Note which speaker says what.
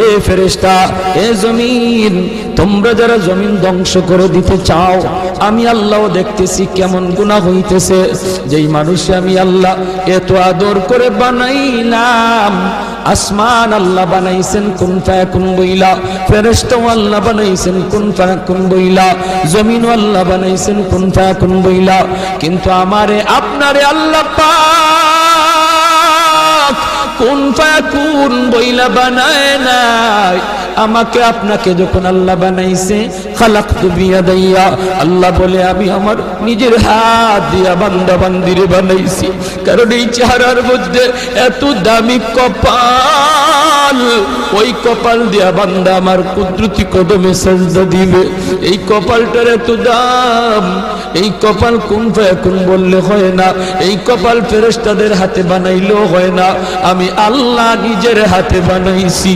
Speaker 1: এ ফেরেশতা, এ জমিন, তোমরা যারা জমিন ধ্বংস করে দিতে চাও, আমি আল্লাহ দেখতেছি কেমন গুনাহ হইতেছে। যেই মানুষে আমি আল্লাহ এত আদর করে বানাইলাম, আসমান আল্লাহ বানাইছেন কুন ফায়াকুন বইলা, ফেরেশতা আল্লাহ বানাইছেন কুন ফায়াকুন বইলা, জমিন আল্লাহ বানাইছেন কুন ফায়াকুন বইলা, কিন্তু আমারে আপনারে আল্লাহ পাক কুন ফায়াকুন বইলা বানায় নাই। আমাকে আপনাকে যখন আল্লাহ বানাইছে, খালাকতু বিয়াদাইয়া, আল্লাহ বলে আমি আমার নিজের হাত দিয়া বান্দা বান্দিরে বানাইছি। কারণ এই চেহারার মধ্যে এত দামি কপাল, ওই কপাল দিয়া বান্দা আমার কুদরতি কদমে সাজদা দিবে। এই কপালটার এত দাম, এই কপাল কুন ফায়াকুন বললে হয় না, এই কপাল ফেরেশতাদের হাতে বানাইলেও হয় না, আমি আল্লাহ নিজের হাতে বানাইছি।